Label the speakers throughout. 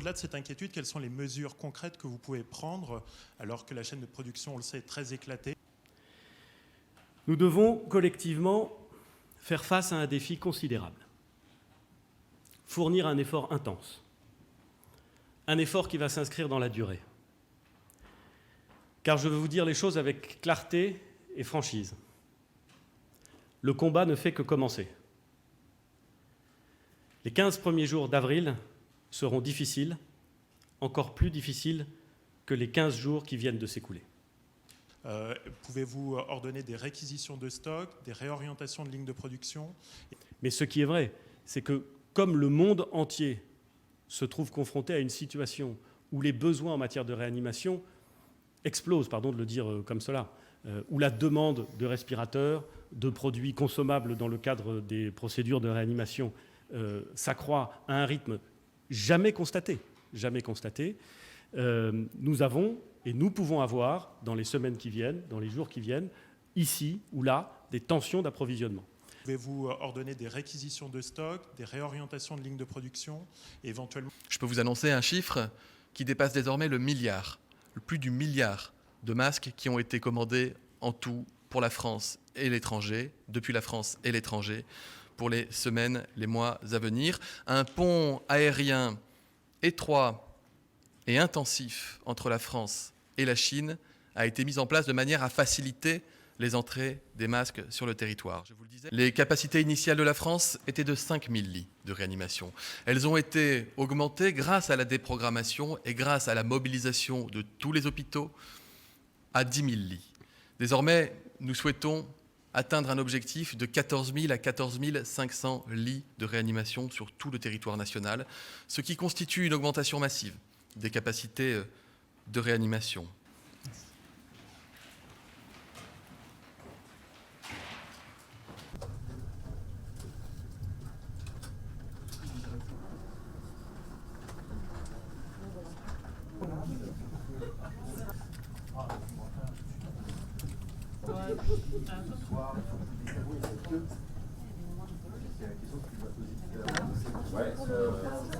Speaker 1: au-delà de cette inquiétude, quelles sont les mesures concrètes que vous pouvez prendre alors que la chaîne de production, on le sait, est très éclatée?
Speaker 2: Nous devons collectivement faire face à un défi considérable. Fournir un effort intense. Un effort qui va s'inscrire dans la durée. Car je veux vous dire les choses avec clarté et franchise. Le combat ne fait que commencer. Les 15 premiers jours d'avril seront difficiles, encore plus difficiles que les 15 jours qui viennent de s'écouler.
Speaker 1: Pouvez-vous ordonner des réquisitions de stock, des réorientations de lignes de production?
Speaker 2: Mais ce qui est vrai, c'est que comme le monde entier se trouve confronté à une situation où les besoins en matière de réanimation explosent, pardon de le dire comme cela, où la demande de respirateurs, de produits consommables dans le cadre des procédures de réanimation s'accroît à un rythme jamais constaté, nous avons et nous pouvons avoir, dans les semaines qui viennent, dans les jours qui viennent, ici ou là, des tensions d'approvisionnement.
Speaker 1: Pouvez-vous ordonner des réquisitions de stock, des réorientations de lignes de production, et éventuellement...
Speaker 3: Je peux vous annoncer un chiffre qui dépasse désormais le milliard, plus du milliard de masques qui ont été commandés en tout pour la France et l'étranger, depuis la France et l'étranger, pour les semaines, les mois à venir. Un pont aérien étroit et intensif entre la France et la Chine a été mis en place de manière à faciliter les entrées des masques sur le territoire. Je vous le disais, les capacités initiales de la France étaient de 5000 lits de réanimation. Elles ont été augmentées grâce à la déprogrammation et grâce à la mobilisation de tous les hôpitaux à 10 000 lits. Désormais, nous souhaitons atteindre un objectif de 14 000 à 14 500 lits de réanimation sur tout le territoire national, ce qui constitue une augmentation massive des capacités de réanimation.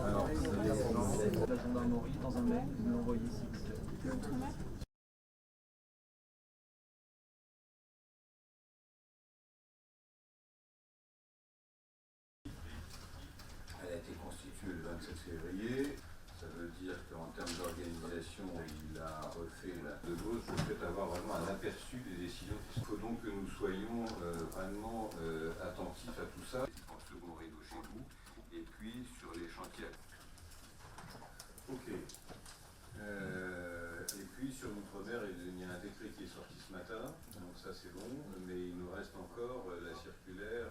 Speaker 4: Alors, la gendarmerie dans un mail, vous l'envoyez ici.
Speaker 5: Elle a été constituée le 27 février. Ça veut dire qu'en termes d'organisation, il a refait la de gauche. Je souhaite avoir vraiment un aperçu des décisions. Il faut donc que nous soyons vraiment attentifs à tout ça. En second rideau chez vous, et puis sur les chantiers. Ok. Et puis sur l'outre-mer, il y a un décret qui est sorti ce matin, donc ça c'est bon, mais il nous reste encore la circulaire.